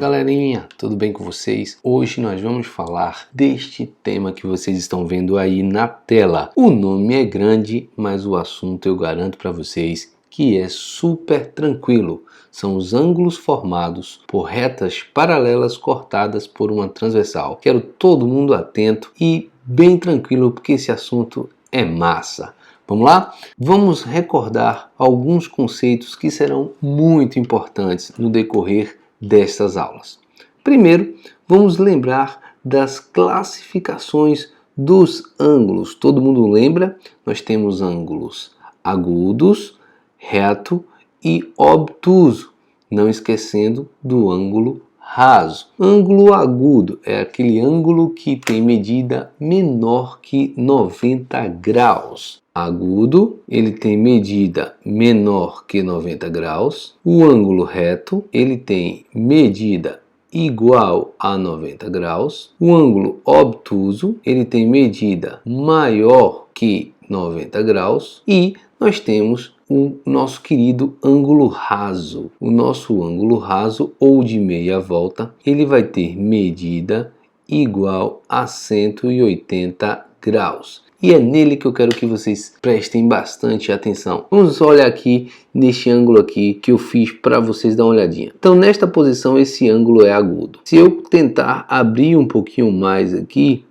galerinha, tudo bem com vocês? Hoje nós vamos falar deste tema que vocês estão vendo aí na tela. O nome é grande, mas o assunto eu garanto para vocês que é super tranquilo. São os ângulos formados por retas paralelas cortadas por uma transversal. Quero todo mundo atento e bem tranquilo porque esse assunto é massa. Vamos lá? Vamos recordar alguns conceitos que serão muito importantes no decorrer destas aulas. Primeiro, vamos lembrar das classificações dos ângulos. Todo mundo lembra? Nós temos ângulos agudos, reto e obtuso, não esquecendo do ângulo raso. Ângulo agudo é aquele ângulo que tem medida menor que 90 graus. Agudo, ele tem medida menor que 90 graus. O ângulo reto, ele tem medida igual a 90 graus. O ângulo obtuso, ele tem medida maior que 90 graus. E nós temos o nosso querido ângulo raso. O nosso ângulo raso ou de meia volta, ele vai ter medida igual a 180 graus. E é nele que eu quero que vocês prestem bastante atenção. Vamos olhar aqui neste ângulo aqui que eu fiz para vocês dar uma olhadinha. Então nesta posição esse ângulo é agudo. Se eu tentar abrir um pouquinho mais aqui,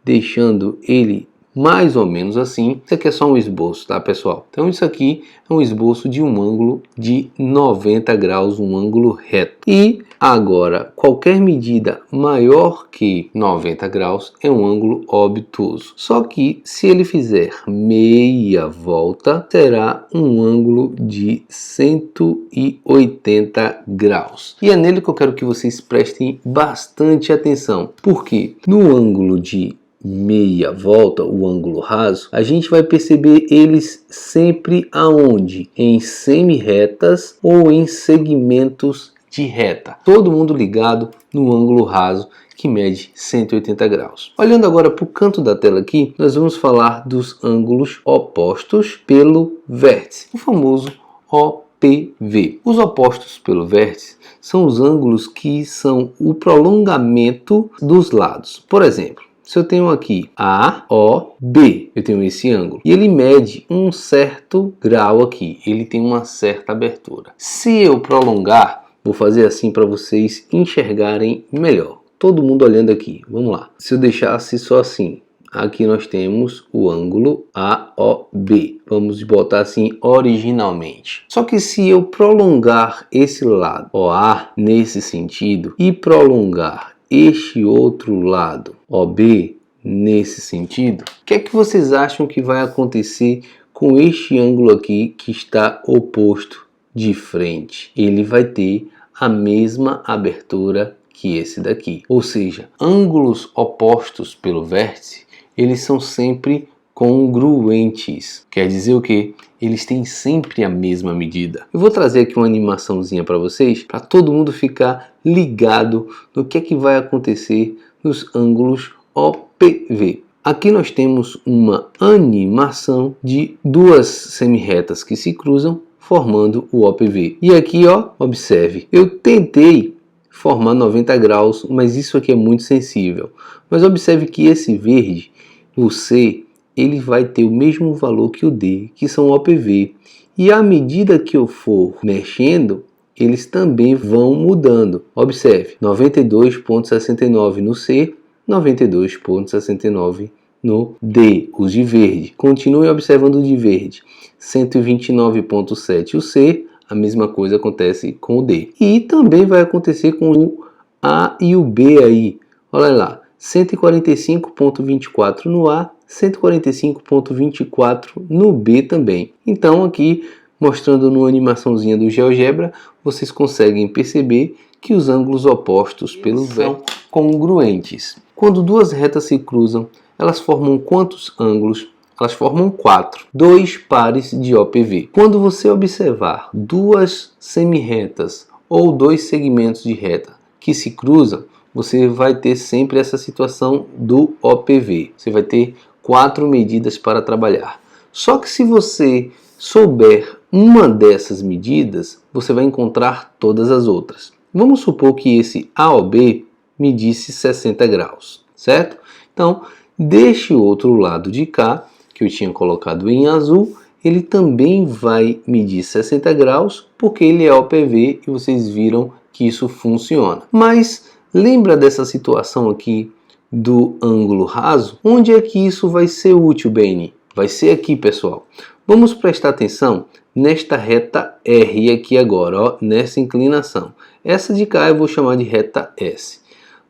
deixando ele mais ou menos assim, isso aqui é só um esboço, tá pessoal? Então isso aqui é um esboço de um ângulo de 90 graus, um ângulo reto. E agora, qualquer medida maior que 90 graus é um ângulo obtuso. Só que se ele fizer meia volta, será um ângulo de 180 graus. E é nele que eu quero que vocês prestem bastante atenção. Porque no ângulo de meia volta, o ângulo raso, a gente vai perceber eles sempre aonde? Em semi-retas ou em segmentos de reta. Todo mundo ligado no ângulo raso que mede 180 graus. Olhando agora para o canto da tela aqui, nós vamos falar dos ângulos opostos pelo vértice, o famoso OPV. Os opostos pelo vértice são os ângulos que são o prolongamento dos lados. Por exemplo, se eu tenho aqui AOB, eu tenho esse ângulo e ele mede um certo grau aqui, ele tem uma certa abertura. Se eu prolongar, vou fazer assim para vocês enxergarem melhor. Todo mundo olhando aqui, vamos lá. Se eu deixasse só assim, aqui nós temos o ângulo AOB. Vamos botar assim originalmente. Só que se eu prolongar esse lado OA nesse sentido e prolongar este outro lado OB nesse sentido, o que é que vocês acham que vai acontecer com este ângulo aqui que está oposto de frente? Ele vai ter a mesma abertura que esse daqui. Ou seja, ângulos opostos pelo vértice, eles são sempre congruentes. Quer dizer o quê? Eles têm sempre a mesma medida. Eu vou trazer aqui uma animaçãozinha para vocês, para todo mundo ficar ligado no que é que vai acontecer nos ângulos OPV. Aqui nós temos uma animação de duas semi-retas que se cruzam, formando o OPV. E aqui, ó, observe, eu tentei formar 90 graus, mas isso aqui é muito sensível. Mas observe que esse verde, o C, ele vai ter o mesmo valor que o D, que são OPV. E à medida que eu for mexendo, eles também vão mudando. Observe, 92,69 no C, 92,69 no D, os de verde. Continue observando o de verde. 129,7 o C, a mesma coisa acontece com o D. E também vai acontecer com o A e o B aí. Olha lá, 145,24 no A, 145,24 no B também. Então aqui, mostrando numa animaçãozinha do GeoGebra, vocês conseguem perceber que os ângulos opostos pelo vértice são congruentes. Quando duas retas se cruzam, elas formam quantos ângulos? Elas formam 4, 2 pares de OPV. Quando você observar duas semi-retas ou dois segmentos de reta que se cruzam, você vai ter sempre essa situação do OPV. Você vai ter 4 medidas para trabalhar. Só que se você souber uma dessas medidas, você vai encontrar todas as outras. Vamos supor que esse AOB medisse 60 graus, certo? Então, deste outro lado de cá, que eu tinha colocado em azul, ele também vai medir 60 graus, porque ele é OPV e vocês viram que isso funciona. Mas lembra dessa situação aqui do ângulo raso? Onde é que isso vai ser útil, BN? Vai ser aqui, pessoal. Vamos prestar atenção nesta reta R aqui agora, ó, nessa inclinação. Essa de cá eu vou chamar de reta S.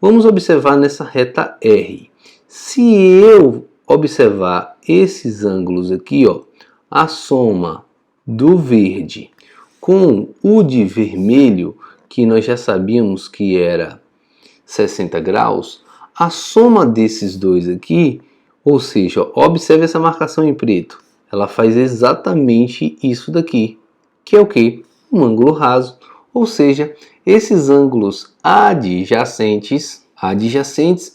Vamos observar nessa reta R. Se eu observar esses ângulos aqui, ó, a soma do verde com o de vermelho, que nós já sabíamos que era 60 graus, a soma desses dois aqui, ou seja, ó, observe essa marcação em preto, ela faz exatamente isso daqui, que é o que? Um ângulo raso, ou seja, esses ângulos adjacentes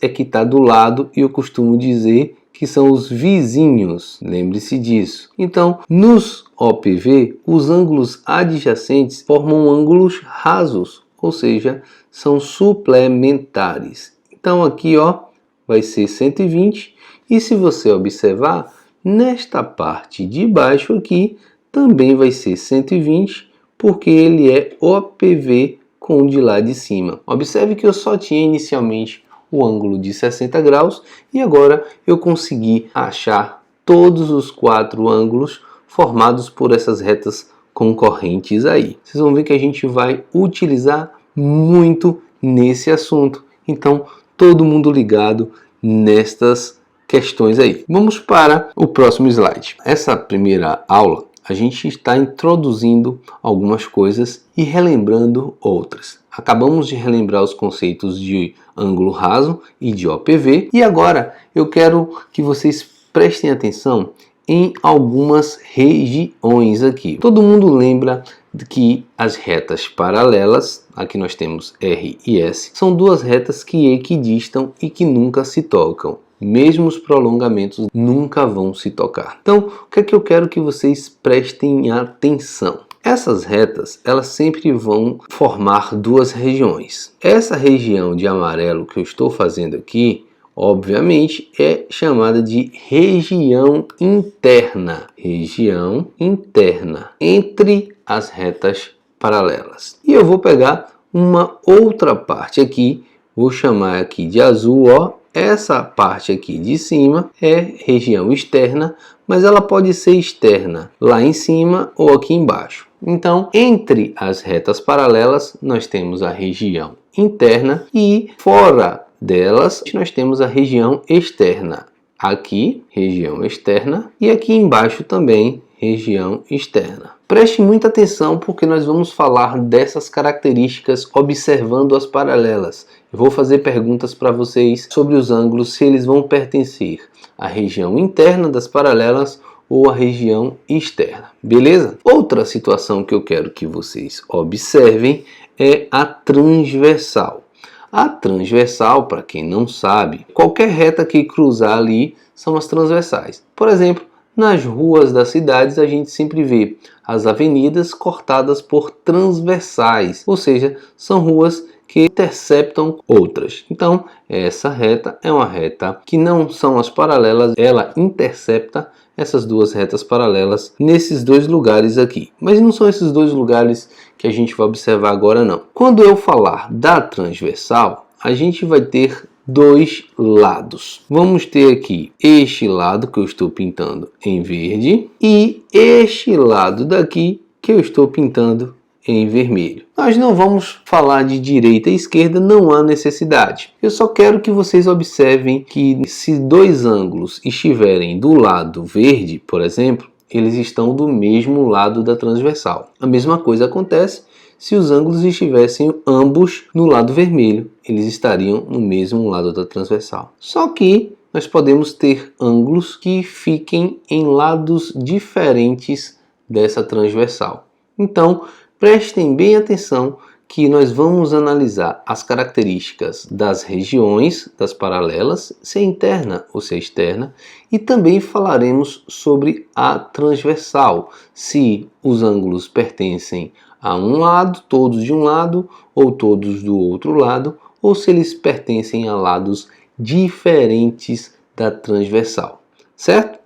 é que está do lado e eu costumo dizer que são os vizinhos, lembre-se disso. Então, nos OPV, os ângulos adjacentes formam ângulos rasos, ou seja, são suplementares. Então aqui, ó, vai ser 120 e se você observar, nesta parte de baixo aqui também vai ser 120 porque ele é OPV com o de lá de cima. Observe que eu só tinha inicialmente o ângulo de 60 graus e agora eu consegui achar todos os 4 ângulos formados por essas retas concorrentes aí. Vocês vão ver que a gente vai utilizar muito nesse assunto. Então, todo mundo ligado nestas questões aí. Vamos para o próximo slide. Essa primeira aula a gente está introduzindo algumas coisas e relembrando outras. Acabamos de relembrar os conceitos de ângulo raso e de OPV e agora eu quero que vocês prestem atenção em algumas regiões aqui. Todo mundo lembra que as retas paralelas, aqui nós temos R e S, são duas retas que equidistam e que nunca se tocam. Mesmo os prolongamentos nunca vão se tocar. Então, o que é que eu quero que vocês prestem atenção? Essas retas, elas sempre vão formar duas regiões. Essa região de amarelo que eu estou fazendo aqui, obviamente, é chamada de região interna. Região interna entre as retas paralelas. E eu vou pegar uma outra parte aqui, vou chamar aqui de azul, ó. Essa parte aqui de cima é região externa, mas ela pode ser externa lá em cima ou aqui embaixo. Então, entre as retas paralelas, nós temos a região interna e fora delas, nós temos a região externa. Aqui, região externa e aqui embaixo também, região externa. Preste muita atenção porque nós vamos falar dessas características observando as paralelas. Eu vou fazer perguntas para vocês sobre os ângulos, se eles vão pertencer à região interna das paralelas ou à região externa. Beleza? Outra situação que eu quero que vocês observem é a transversal. A transversal, para quem não sabe, qualquer reta que cruzar ali são as transversais. Por exemplo, nas ruas das cidades a gente sempre vê as avenidas cortadas por transversais, ou seja, são ruas que interceptam outras. Então, essa reta é uma reta que não são as paralelas, ela intercepta essas duas retas paralelas nesses dois lugares aqui. Mas não são esses dois lugares que a gente vai observar agora não. Quando eu falar da transversal, a gente vai ter dois lados. Vamos ter aqui este lado que eu estou pintando em verde e este lado daqui que eu estou pintando em vermelho. Nós não vamos falar de direita e esquerda, não há necessidade. Eu só quero que vocês observem que se dois ângulos estiverem do lado verde, por exemplo, eles estão do mesmo lado da transversal. A mesma coisa acontece se os ângulos estivessem ambos no lado vermelho, eles estariam no mesmo lado da transversal. Só que nós podemos ter ângulos que fiquem em lados diferentes dessa transversal. Então, prestem bem atenção que nós vamos analisar as características das regiões das paralelas, se é interna ou se é externa, e também falaremos sobre a transversal, se os ângulos pertencem a um lado, todos de um lado, ou todos do outro lado, ou se eles pertencem a lados diferentes da transversal, certo?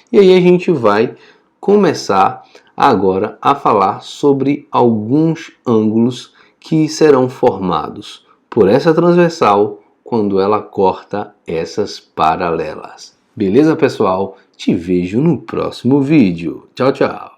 E aí a gente vai começar agora a falar sobre alguns ângulos que serão formados por essa transversal quando ela corta essas paralelas. Beleza, pessoal? Te vejo no próximo vídeo. Tchau, tchau!